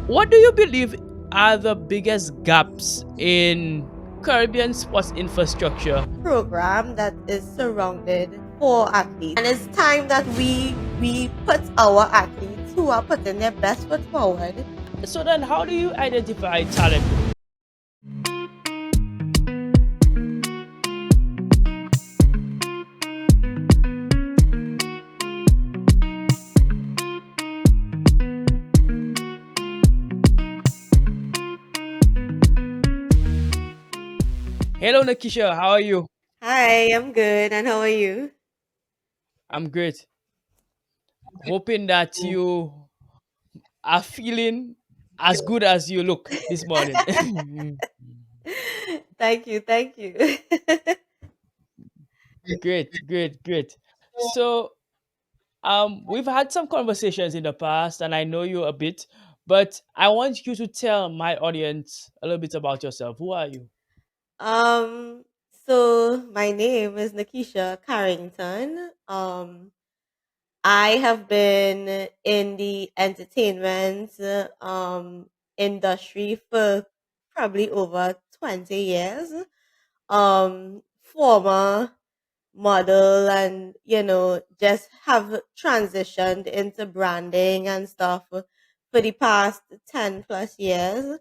What do you believe are the biggest gaps in Caribbean sports infrastructure? Program that is surrounded for athletes. And it's time that we put our athletes who are putting their best foot forward. So then, how do you identify talent though? Hello, Nakisha. How are you? Hi, I'm good. And how are you? I'm great. Hoping that you are feeling as good as you look this morning. Thank you, thank you. Great, great, great. So, we've had some conversations in the past, and I know you a bit, but I want you to tell my audience a little bit about yourself. Who are you? um, so my name is Nakisha Carrington. I have been in the entertainment industry for probably over 20 years. Former model, and just have transitioned into branding and stuff for the past 10 plus years,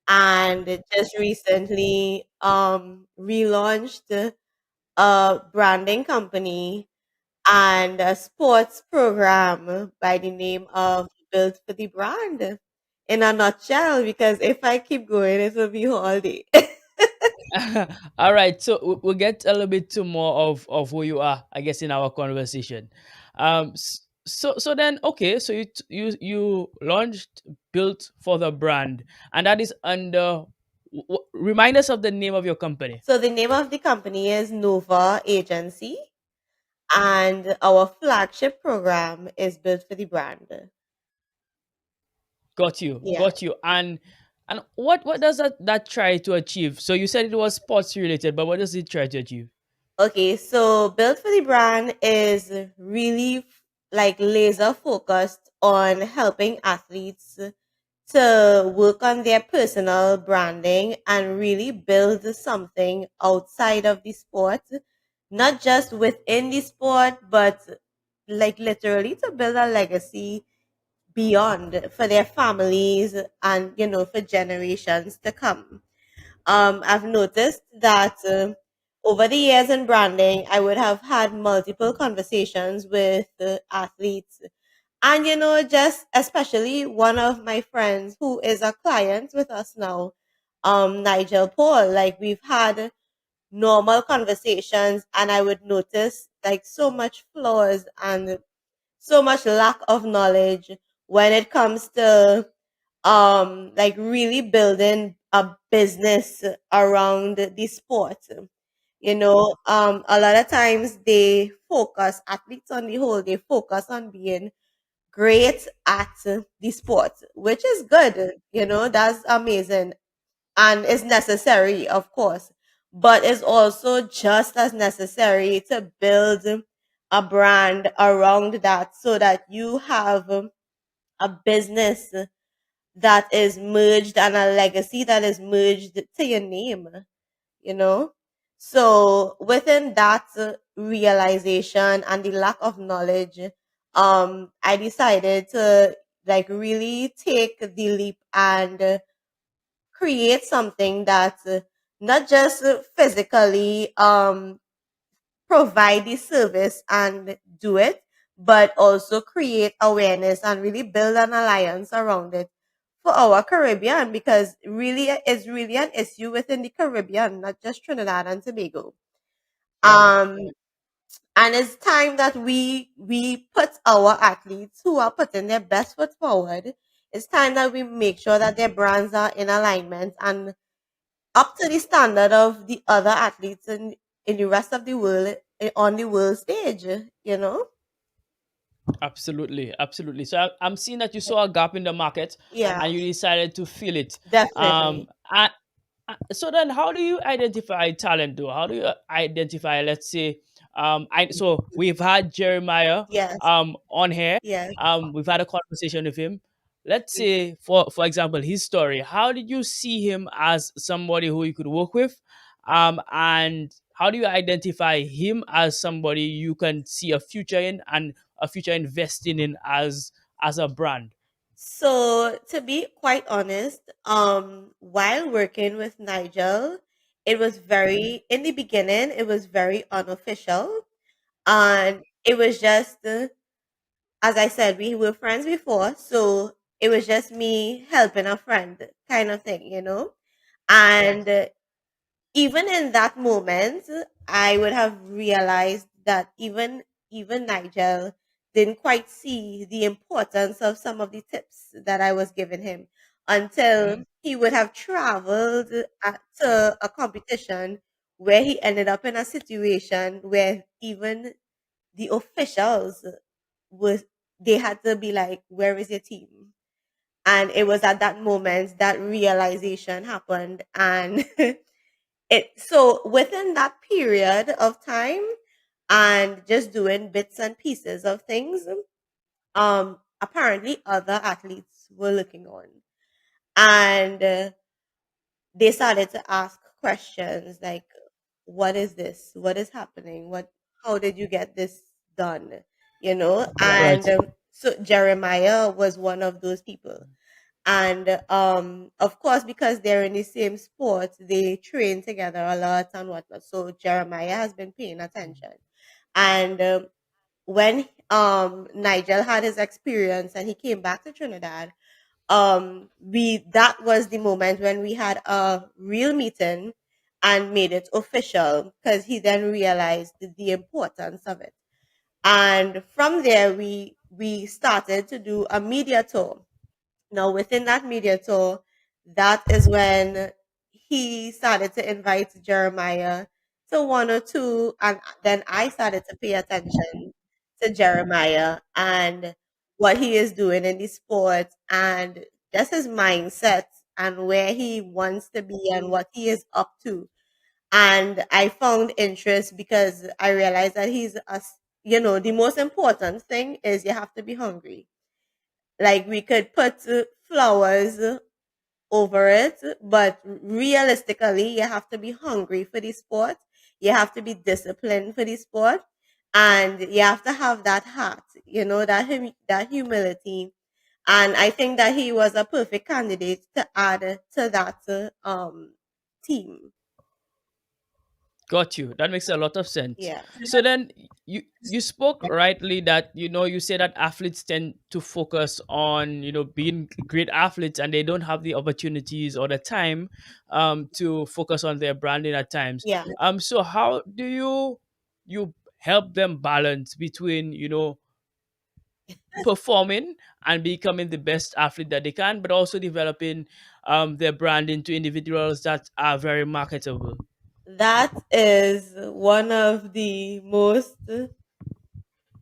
and just recently relaunched a branding company and a sports program by the name of Built for the Brand, in a nutshell, because if I keep going, it will be all day. All right, so we'll get a little bit to more of who you are, I guess, in our conversation. So then, okay, so you launched Built for the Brand, and that is under. Remind us of the name of your company. So the name of the company is Nova Agency, and our flagship program is Built for the Brand. Got you, Yeah. got you. And what does that try to achieve? So you said it was sports related, but what does it try to achieve? Okay, so Built for the Brand is really like laser focused on helping athletes to work on their personal branding and really build something outside of the sport, not just within the sport, but like literally to build a legacy beyond for their families and for generations to come. I've noticed that over the years in branding, I would have had multiple conversations with athletes. And, just especially one of my friends who is a client with us now, Nigel Paul, like we've had normal conversations, and I would notice like so much flaws and so much lack of knowledge when it comes to like really building a business around the sport. A lot of times they focus, athletes on the whole, they focus on being great at the sport, which is good. That's amazing and is necessary, of course, but it's also just as necessary to build a brand around that so that you have a business that is merged and a legacy that is merged to your name, you know? So within that realization and the lack of knowledge, I decided to like really take the leap and create something that not just physically provide the service and do it, but also create awareness and really build an alliance around it for our Caribbean, because really it's really an issue within the Caribbean, not just Trinidad and Tobago. Right. Um, and it's time that we put our athletes who are putting their best foot forward. It's time that we make sure that their brands are in alignment and up to the standard of the other athletes in the rest of the world, on the world stage, you know? Absolutely, absolutely. So I'm seeing that you saw a gap in the market, Yeah, and you decided to fill it. definitely. I, so then, how do you identify talent, though? How do you identify, let's say, so we've had Jeremiah Yes, on here. yes. We've had a conversation with him. let's say, for example, his story, how did you see him as somebody who you could work with, and how do you identify him as somebody you can see a future in and a future investing in as a brand? So to be quite honest, while working with Nigel, it was very in the beginning, it was very unofficial, and it was just as I said, we were friends before, so it was just me helping a friend kind of thing, you know. And even in that moment, I would have realized that even Nigel didn't quite see the importance of some of the tips that I was giving him until he would have traveled to a competition where he ended up in a situation where even the officials was they had to be like, "Where is your team?" And it was at that moment that realization happened, and it so within that period of time and just doing bits and pieces of things, apparently other athletes were looking on, and they started to ask questions like, what is this, what is happening, what how did you get this done, you know. Right. And so Jeremiah was one of those people. And of course, because they're in the same sport, they train together a lot and whatnot, so Jeremiah has been paying attention. And when Nigel had his experience and he came back to Trinidad, we that was the moment when we had a real meeting and made it official, because he then realized the importance of it. And from there we started to do a media tour. Now, within that media tour, that is when he started to invite Jeremiah to one or two, and then I started to pay attention to Jeremiah and what he is doing in the sport and just his mindset and where he wants to be and what he is up to. And I found interest because I realized that you know, the most important thing is you have to be hungry. Like we could put flowers over it, but realistically, you have to be hungry for the sport. You have to be disciplined for the sport, and you have to have that heart. You know, that humility. And I think that he was a perfect candidate to add to that team. Got you. That makes a lot of sense. Yeah. So then you spoke rightly that you say that athletes tend to focus on being great athletes and they don't have the opportunities or the time to focus on their branding at times. Yeah. So how do you help them balance between performing and becoming the best athlete that they can, but also developing their brand into individuals that are very marketable? That is one of the most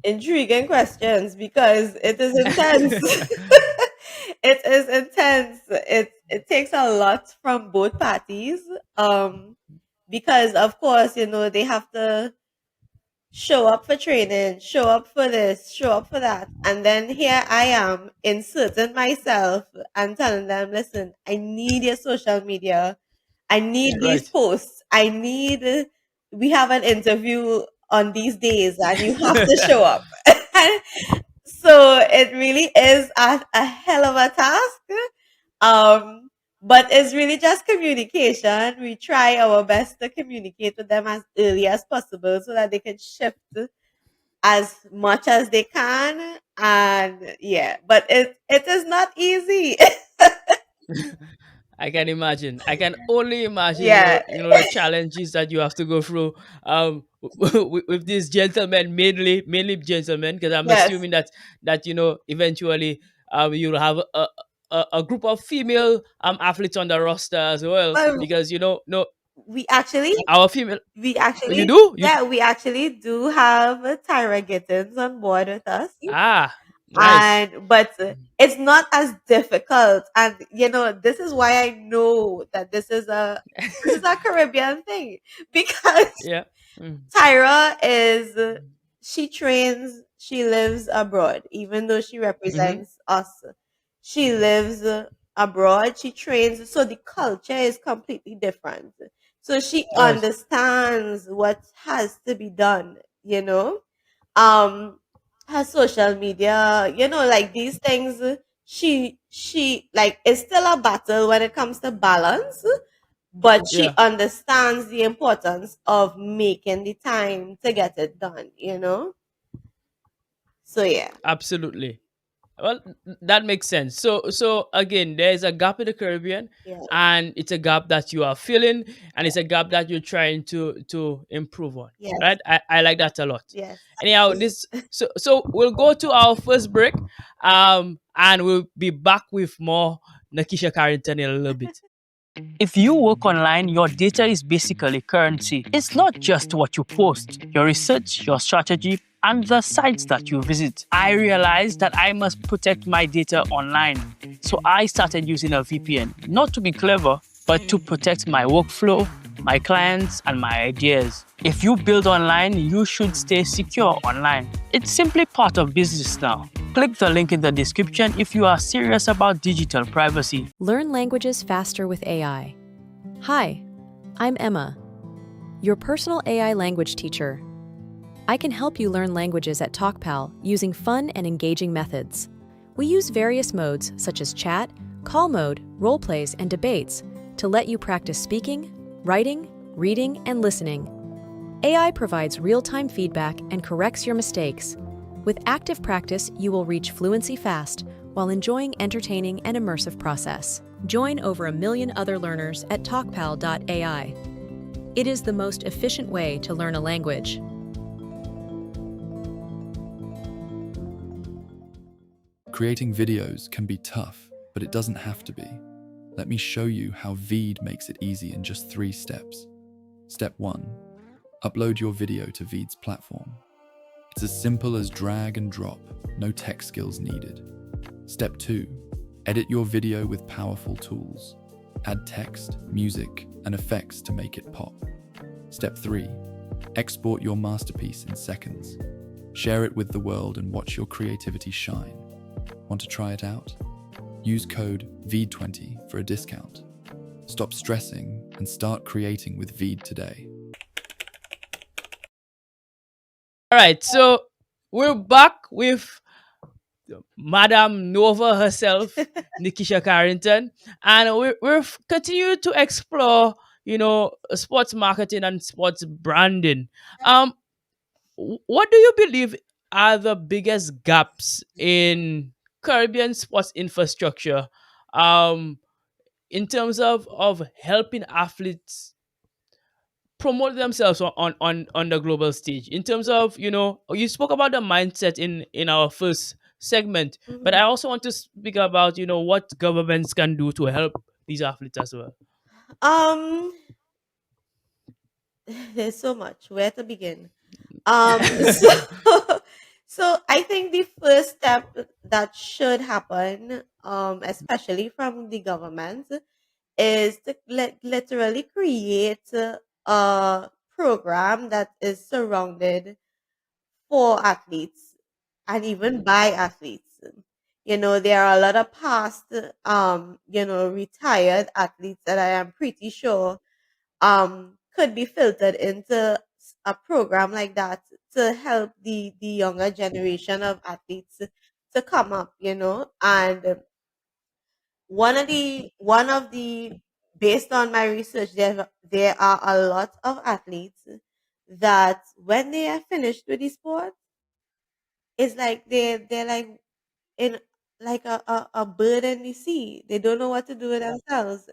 intriguing questions because it is intense. It is intense. It takes a lot from both parties. Um, because of course, you know, they have to show up for training, show up for this, show up for that. And then here I am inserting myself and telling them, listen, I need your social media. I need these Right. posts. We have an interview on these days and you have to show up. So it really is a hell of a task. Um, but it's really just communication. We try our best to communicate with them as early as possible so that they can shift as much as they can. And yeah, but it is not easy. I can imagine. I can only imagine, Yeah. the challenges that you have to go through with these gentlemen, mainly gentlemen, because I'm Yes. assuming that eventually you'll have a group of female athletes on the roster as well, Well, because no, we actually our female. we Oh, you actually do you yeah, we actually do have Tyra Gittins on board with us. nice. And but it's not as difficult, and you know, this is why I know that this is a Caribbean thing because Yeah. Mm. Tyra is she trains, she lives abroad, even though she Mm-hmm. represents us. she lives abroad, she trains, so the culture is completely different. So she Yes. understands what has to be done, you know. Um, her social media, like these things, she like it's still a battle when it comes to balance, but she Yeah. understands the importance of making the time to get it done. So yeah. Absolutely. Well, that makes sense. So again, there's a gap in the Caribbean, Yeah. and it's a gap that you are filling, and it's a gap that you're trying to improve on. Yes. Right? I like that a lot. Yes. Anyhow, this so we'll go to our first break, and we'll be back with more Nakisha Carrington in a little bit. If you work online, your data is basically currency. It's not just what you post, your research, your strategy, and the sites that you visit. I realized that I must protect my data online. So I started using a VPN, not to be clever, but to protect my workflow, my clients, and my ideas. If you build online, you should stay secure online. It's simply part of business now. Click the link in the description if you are serious about digital privacy. Learn languages faster with AI. Hi, I'm Emma, your personal AI language teacher. I can help you learn languages at TalkPal using fun and engaging methods. We use various modes such as chat, call mode, role plays, and debates to let you practice speaking, writing, reading, and listening. AI provides real-time feedback and corrects your mistakes. With active practice, you will reach fluency fast while enjoying entertaining and immersive process. Join over 1 million other learners at talkpal.ai. It is the most efficient way to learn a language. Creating videos can be tough, but it doesn't have to be. Let me show you how Veed makes it easy in just 3 steps. Step 1. Upload your video to Veed's platform. It's as simple as drag and drop, no tech skills needed. Step 2. Edit your video with powerful tools. Add text, music, and effects to make it pop. Step 3. Export your masterpiece in seconds. Share it with the world and watch your creativity shine. Want to try it out? Use code VEED20 for a discount. Stop stressing and start creating with Veed today. All right, so we're back with Madame Nova herself, Nikisha Carrington, and we're continue to explore, sports marketing and sports branding. Um, what do you believe are the biggest gaps in Caribbean sports infrastructure, um, in terms of helping athletes promote themselves on the global stage? In terms of, you spoke about the mindset in our first segment, but Mhm. I also want to speak about, what governments can do to help these athletes as well. Um, there's so much. Where to begin? So, so I think the first step that should happen, especially from the government, is to literally create a program that is surrounded for athletes and even by athletes. There are a lot of past, retired athletes that I am pretty sure could be filtered into a program like that to help the younger generation of athletes to come up, and one of the based on my research, there are a lot of athletes that when they are finished with the sport, it's like they're like in like a bird in the sea. They don't know what to do with themselves.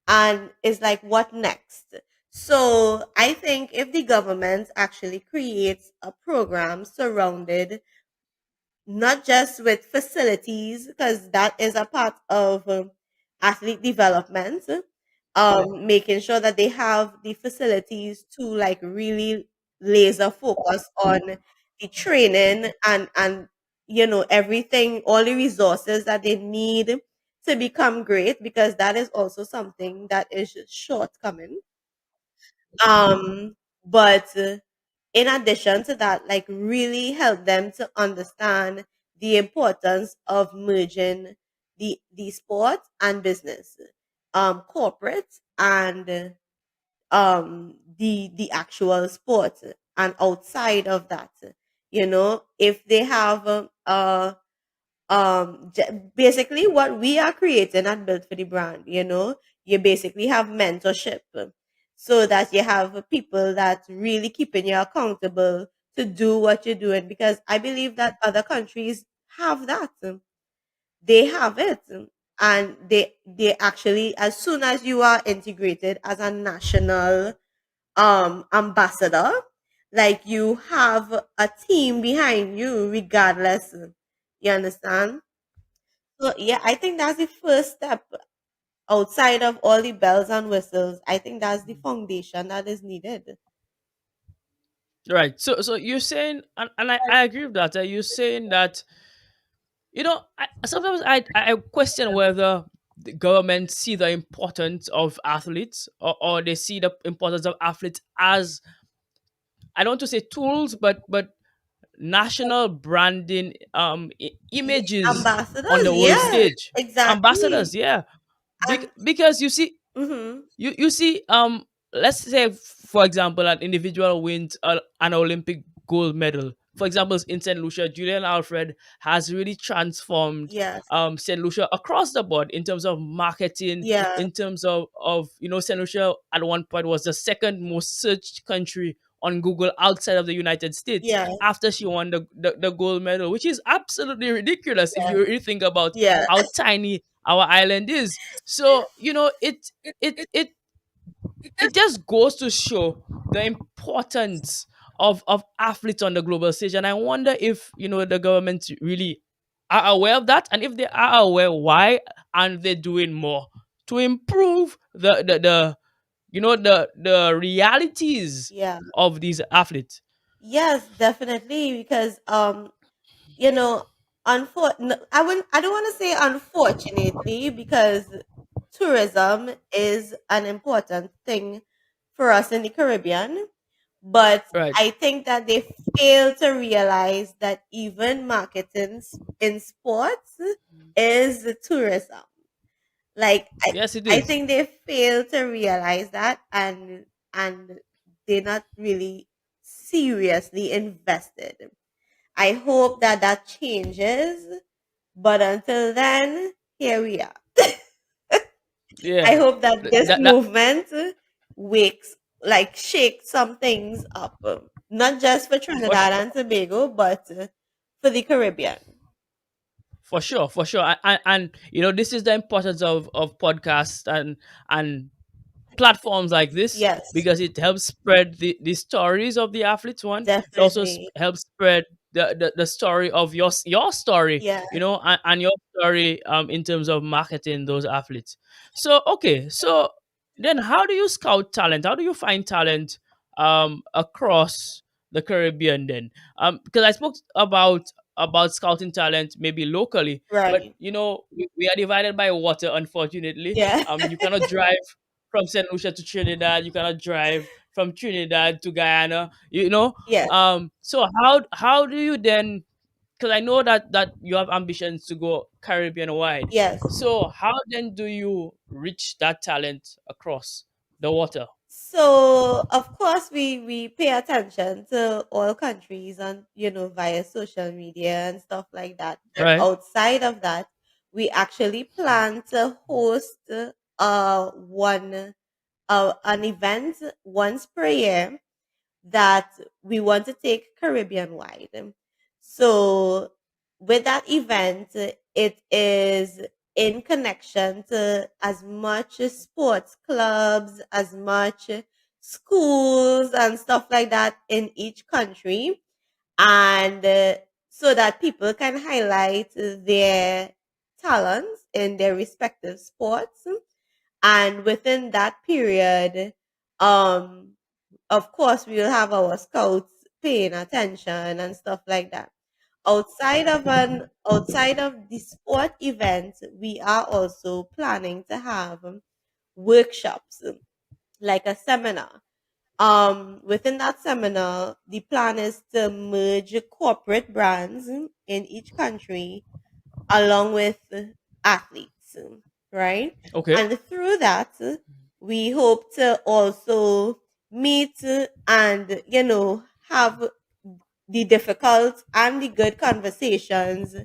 And it's like, what next? So I think if the government actually creates a program surrounded not just with facilities, because that is a part of athlete development, making sure that they have the facilities to like really laser focus on the training and everything, all the resources that they need to become great, because that is also something that is shortcoming. But in addition to that, like really help them to understand the importance of merging the sport and business, corporate and the actual sport, and outside of that, if they have basically what we are creating at Built for the Brand, you basically have mentorship, so that you have people that really keeping you accountable to do what you're doing, because I believe that other countries have that. They have it, and they actually, as soon as you are integrated as a national ambassador, like, you have a team behind you regardless. You understand? So yeah, I think that's the first step. Outside of all the bells and whistles, I think that's the foundation that is needed. Right. So you're saying, and I agree with that. You're saying that, sometimes I question whether the government see the importance of athletes, or they see the importance of athletes as, I don't want to say tools, but national branding, images on Ambassadors, the world yeah, stage. exactly. Ambassadors, yeah. And Because you see, mhm, let's say, for example, an individual wins an Olympic gold medal. For example, in St. Lucia, Julian Alfred has really transformed yes, St. Lucia across the board in terms of marketing, yeah, in terms of St. Lucia at one point was the second most searched country on Google outside of the United States yeah, after she won the gold medal, which is absolutely ridiculous if yeah, you really think about yeah, how tiny our island is. So, it it just goes to show the importance of athletes on the global stage. And I wonder if the government really are aware of that, and if they are aware, why aren't they doing more to improve the realities yeah. of these athletes? Yes, definitely. Because you know, I don't want to say unfortunately, because tourism is an important thing for us in the Caribbean. But Right. I think that they fail to realize that even marketing in sports is tourism. Like, Yes, it I is. think they fail to realize that, and they're not really seriously invested. I hope that that changes, but until then, here we are. I Yeah. hope that this That movement wakes, like, shake some things up, not just for for Trinidad sure. and Tobago, but for the Caribbean. For sure, for sure. And this is the importance of podcasts and platforms like this, Yes, because it helps spread the stories of the athletes. One, it also definitely. helps spread the story of your story, Yeah, and your story, in terms of marketing those athletes. So, okay, so then how do you scout talent? How do you find talent across the Caribbean then? Because I spoke about scouting talent maybe locally, but right. we are divided by water, unfortunately. Yeah, You cannot drive from St. Lucia to Trinidad. You cannot drive from Trinidad to Guyana. yes, So how do you then? Because I know that you have ambitions to go Caribbean wide. yes. So how then do you reach that talent across the water? So of course we pay attention to all countries, and via social media and stuff like that. But Right. outside of that, we actually plan to host an event once per year that we want to take Caribbean wide. So, with that event, it is in connection to as much sports clubs, as much schools, and stuff like that in each country, and so that people can highlight their talents in their respective sports. And within that period, um, of course, we will have our scouts paying attention and stuff like that. Outside of the sport events, we are also planning to have workshops, like a seminar, within that seminar, the plan is to merge corporate brands in each country along with athletes, right? Okay. And through that, we hope to also meet and, have the difficult and the good conversations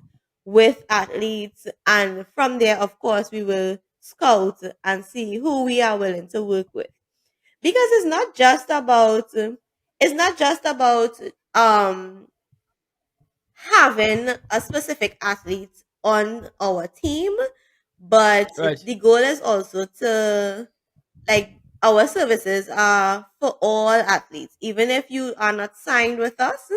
with athletes. And from there, of course, we will scout and see who we are willing to work with. Because it's not just about having a specific athlete on our team, but Right. the goal is also to, like, our services are for all athletes. Even if you are not signed with us,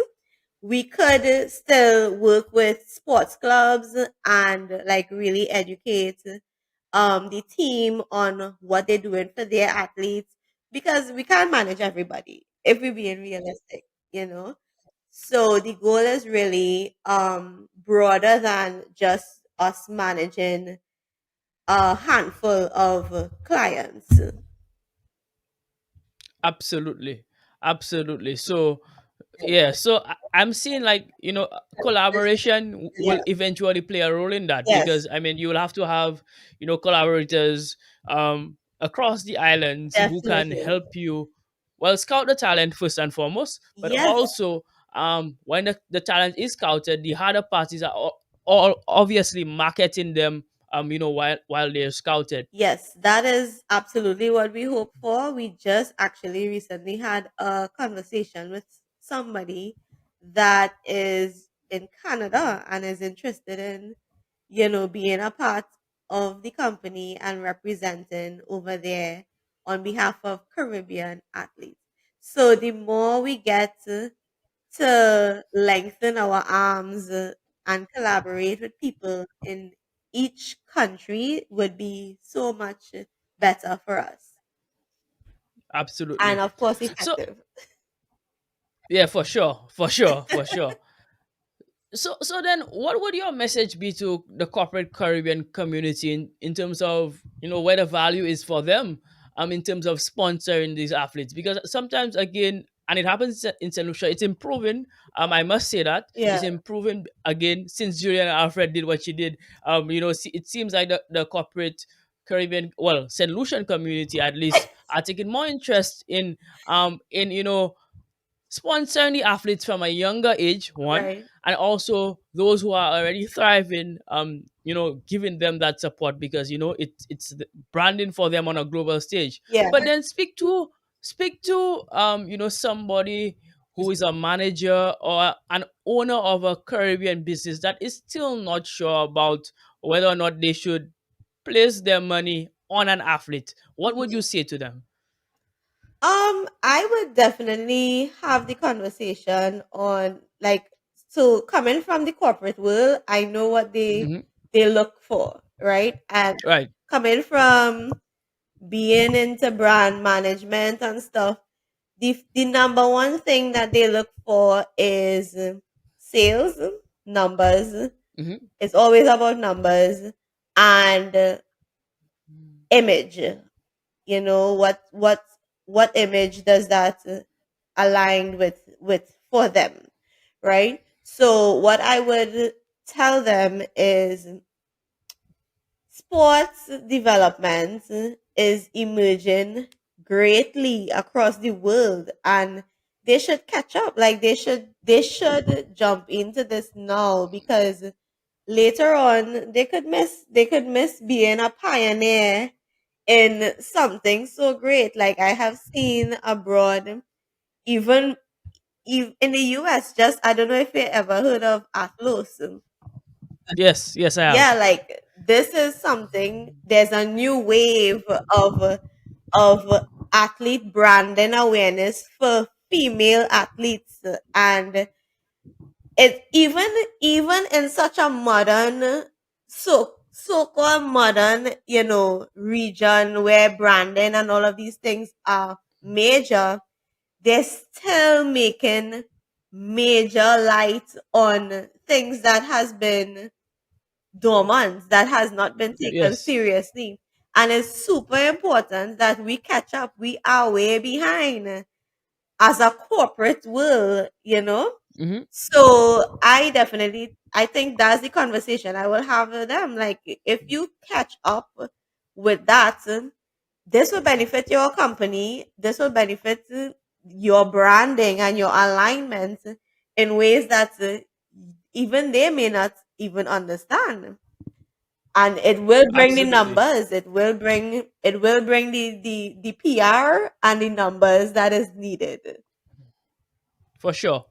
we could still work with sports clubs and like really educate the team on what they're doing for their athletes, because we can't manage everybody if we're being realistic, you know. So the goal is really broader than just us managing a handful of clients. Absolutely. Absolutely. So yeah, so I'm seeing like, collaboration will Yes, eventually play a role in that, yes, because I mean, you will have to have, collaborators across the islands who can definitely. help you, well, scout the talent first and foremost, but Yes, also when the talent is scouted, the harder parties are all obviously marketing them, while they're scouted. yes, that is absolutely what we hope for. We just actually recently had a conversation with somebody that is in Canada and is interested in, being a part of the company and representing over there on behalf of Caribbean athletes. So the more we get to lengthen our arms and collaborate with people in each country would be so much better for us. And Absolutely. of course, So effective. yeah, for sure, for sure, for sure. So then, what would your message be to the corporate Caribbean community in terms of, where the value is for them, in terms of sponsoring these athletes? Because sometimes, again, and it happens in St. Lucia, it's improving. I must say that Yeah. it's improving again since Julian Alfred did what she did. It seems like the corporate Caribbean, well, St. Lucian community at least, are taking more interest in sponsoring the athletes from a younger age, one, Right. and also those who are already thriving, giving them that support, because it's the branding for them on a global stage. Yeah. But then speak to somebody who is a manager or an owner of a Caribbean business that is still not sure about whether or not they should place their money on an athlete. What would you Mhm. say to them? I would definitely have the conversation on, like, so coming from the corporate world, I know what Hmm. they look for, right? And Right. coming from being into brand management and stuff, the number one thing that they look for is sales numbers. Hmm. It's always about numbers and image. What image does that align with for them, right? So what I would tell them is sports development is emerging greatly across the world, and they should catch up. Like, they should jump into this now, because later on they could miss being a pioneer in something so great. Like, I have seen abroad, even in the US. Just, I don't know if you ever heard of Athlos. Yes, yes, I have. Yeah, like, this is something. There's a new wave of athlete branding awareness for female athletes, and it even in such a modern, so-called modern, region where branding and all of these things are major. They're still making major light on things that has been dormant, that has not been taken Yes. seriously. And it's super important that we catch up. We are way behind. as a corporate world, you know. Mm-hmm. So I think that's the conversation I will have with them. Like, if you catch up with that, this will benefit your company. This will benefit your branding and your alignment in ways that even they may not even understand. And it will bring the Absolutely. numbers. It will bring the PR and the numbers that is needed. For sure.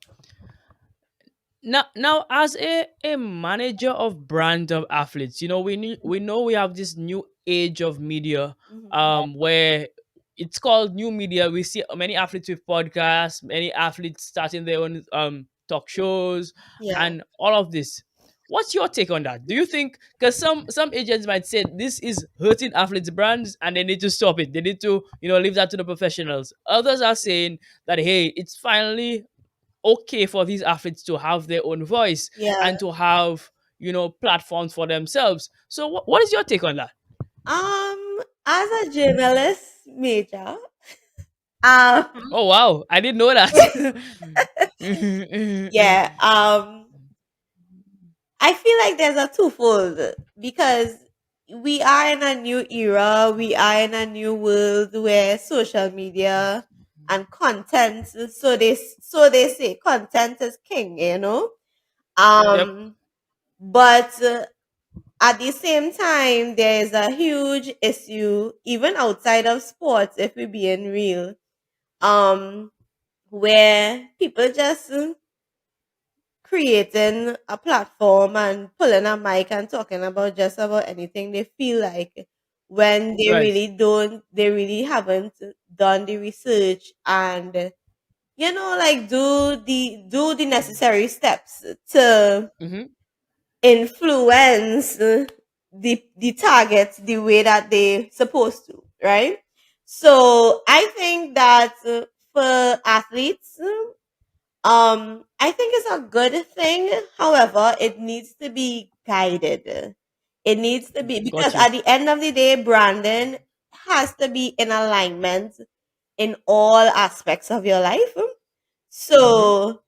Now, as a manager of brand of athletes, we know we have this new age of media, Mhm. where it's called new media. We see many athletes with podcasts, many athletes starting their own talk shows, Yeah. and all of this. What's your take on that? Do you think, because some agents might say this is hurting athletes' brands and they need to stop it? They need to leave that to the professionals. Others are saying that, hey, it's finally okay for these athletes to have their own voice Yeah. and to have platforms for themselves. So what is your take on that? As a journalist major, um, Oh wow, I didn't know that. Mhm, mhm, mhm. yeah, I feel like there's a twofold because we are in a new era, we are in a new world where social media and content, so they say content is king, you know. Yep. Um, but at the same time, there is a huge issue, even outside of sports, if we're being real, um, where people just creating a platform and pulling a mic and talking about just about anything they feel like, when Right. they really haven't done the research and like do the necessary steps to Hmm. influence the target the way that they supposed to, right? So I think that for athletes, I think it's a good thing. However, it needs to be guided. It needs to be, because Got you. at the end of the day, branding has to be in alignment in all aspects of your life. Hmm. So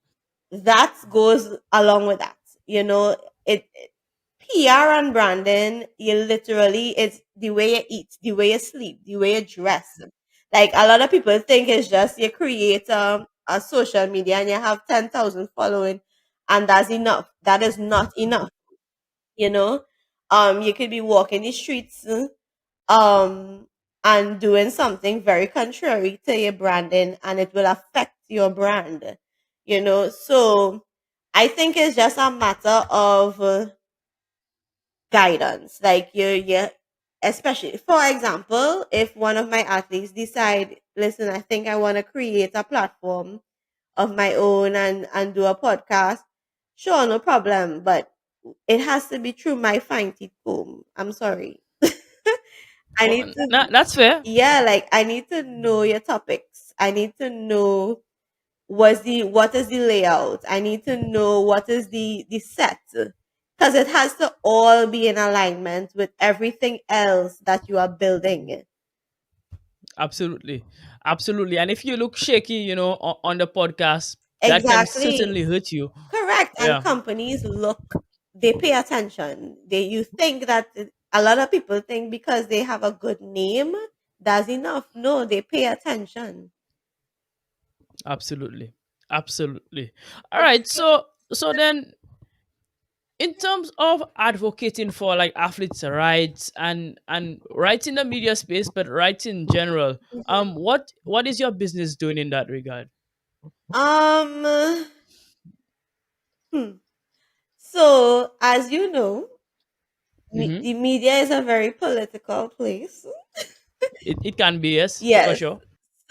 that goes along with that. PR and branding, you literally, it's the way you eat, the way you sleep, the way you dress. Like, a lot of people think it's just you create a social media and you have 10,000 following and that's enough. That is not enough, you know. You could be walking the streets um and doing something very contrary to your branding and it will affect your brand, so I think it's just a matter of guidance. Like, you especially, for example, if one of my athletes decide, listen, I think I want to create a platform of my own and do a podcast, sure, no problem, but it has to be through my fine teeth comb. I'm sorry. I need Well, to, that's fair. yeah, like, I need to know your topics. I need to know what is the layout. I need to know what is the set, because it has to all be in alignment with everything else that you are building. Absolutely. Absolutely. And if you look shaky, on the podcast, that can Exactly. certainly hurt you. Correct. And Yeah. companies look, they pay attention. You think that a lot of people think because they have a good name, that's enough. No, they pay attention. Absolutely. Absolutely. All right. So then, in terms of advocating for like athletes' rights and rights in the media space, but rights in general, Mhm. what is your business doing in that regard? Um, hmm. So, as you know, Hmm. the media is a very political place. It can be, yes, for Yes. sure.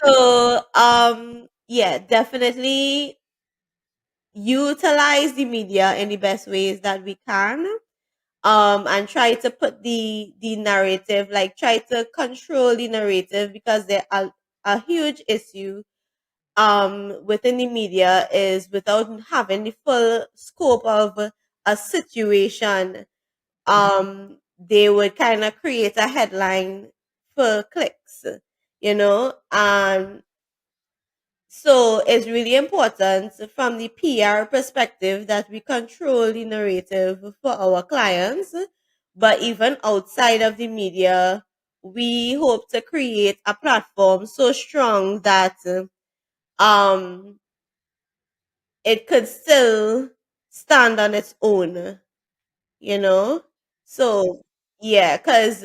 So, yeah, definitely utilize the media in the best ways that we can. And try to put the narrative, like, try to control the narrative, because there are a huge issue within the media is without having the full scope of a situation. They would kind of create a headline for clicks, and So it's really important from the PR perspective that we control the narrative for our clients. But even outside of the media, we hope to create a platform so strong that um it could still stand on its own, you know? So, yeah, because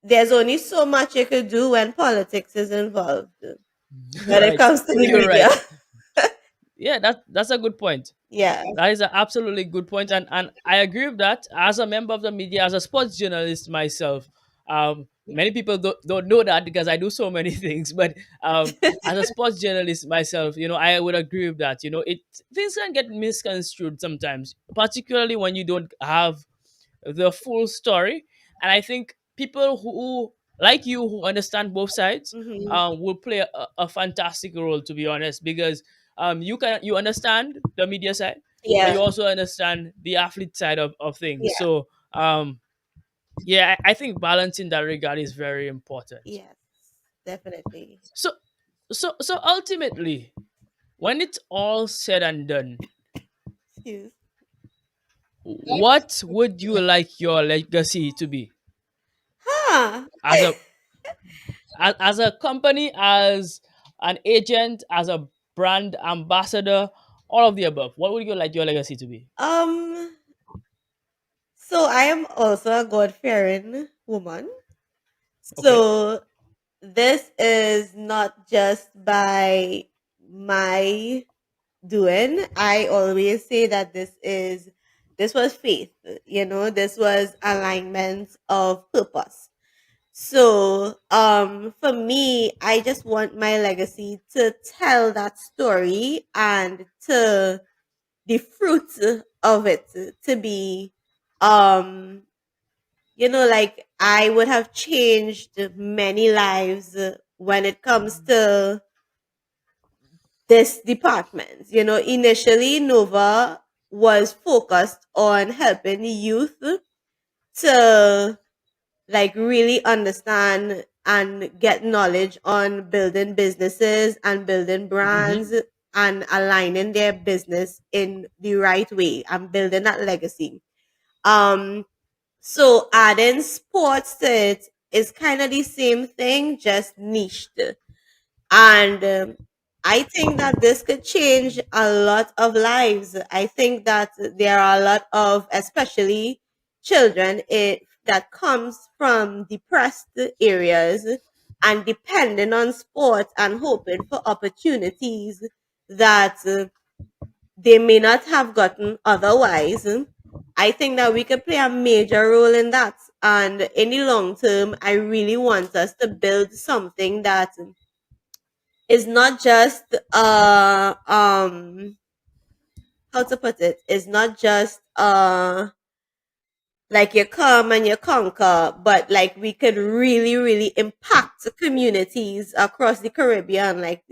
there's only so much you could do when politics is involved when it Right. comes to the You're media. right. Yeah, that's a good point. Yeah. That is an absolutely good point, and I agree with that. As a member of the media, as a sports journalist myself, many people don't know that because I do so many things. But as a sports journalist myself, I would agree with that. Things can get misconstrued sometimes, particularly when you don't have the full story. And I think people who like you who understand both sides Hmm. will play a fantastic role, to be honest, because you understand the media side, but Yeah. you also understand the athlete side of things. Yeah. So yeah, I think balance in that regard is very important. Yes. Definitely. So so ultimately, when it's all said and done, Excuse. what would you like your legacy to be, Huh. as a company, as an agent, as a brand ambassador, all of the above? What would you like your legacy to be? um. So I am also a God fearing woman. Okay. So this is not just by my doing. I always say that this was faith. This was alignment of purpose. So, for me, I just want my legacy to tell that story and to the fruit of it to be, um, like I would have changed many lives when it comes to this department. Initially, Nova was focused on helping the youth to like really understand and get knowledge on building businesses and building Mm-hmm. brands and aligning their business in the right way and building that legacy. Um, so adding sports to it is kind of the same thing, just niched. And I think that this could change a lot of lives. I think that there are a lot of, especially children, that comes from depressed areas and depending on sport and hoping for opportunities that they may not have gotten otherwise. I think that we could play a major role in that. And in the long term, I really want us to build something that is not just how to put it, it's not just like you come and you conquer, but like we could really, really impact communities across the Caribbean. Like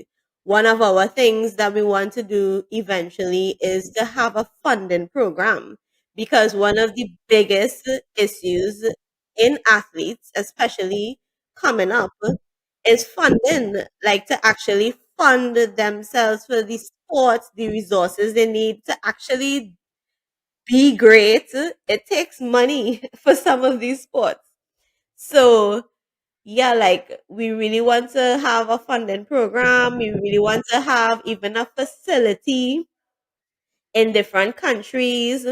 one of our things that we want to do eventually is to have a funding program because one of the biggest issues in athletes, especially coming up, is funding, like to actually fund themselves for the sports, the resources they need to actually be great. It takes money for some of these sports. So, yeah, like we really want to have a funding program. We really want to have even a facility in different countries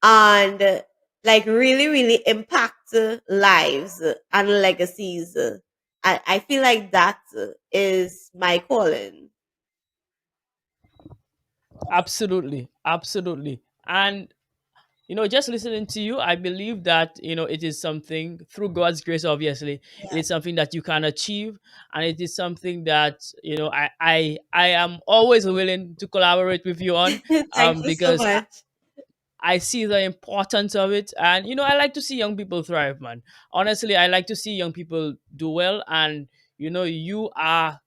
and like really, really impact lives and legacies. I feel like that is my calling. Absolutely, absolutely. And just listening to you, I believe that it is something, through God's grace, obviously, it Yeah. is something that you can achieve, and it is something that I am always willing to collaborate with you on, Thank you so because much. I see the importance of it. And I like to see young people thrive, man. Honestly, I like to see young people do well. And you are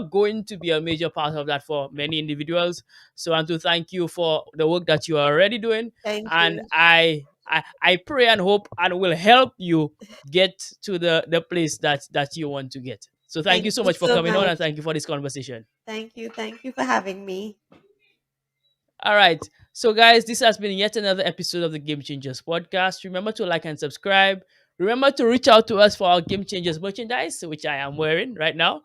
going to be a major part of that for many individuals. So I want to thank you for the work that you are already doing. Thank And you. I pray and hope and will help you get to the place that you want to get. So thank you Thank so you much for so coming on, and much. thank you for this conversation. Thank you. Thank you for having me. All right. So, guys, this has been yet another episode of the Game Changers podcast. Remember to like and subscribe. Remember to reach out to us for our Game Changers merchandise, which I am wearing right now.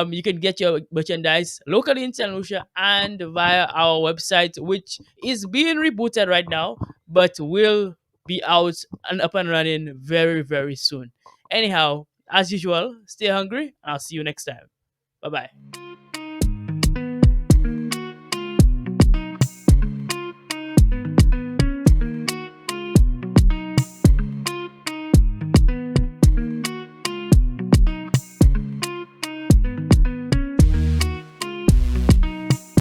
You can get your merchandise locally in St. Lucia and via our website, which is being rebooted right now, but will be out and up and running very, very soon. Anyhow, as usual, stay hungry, and I'll see you next time. Bye bye.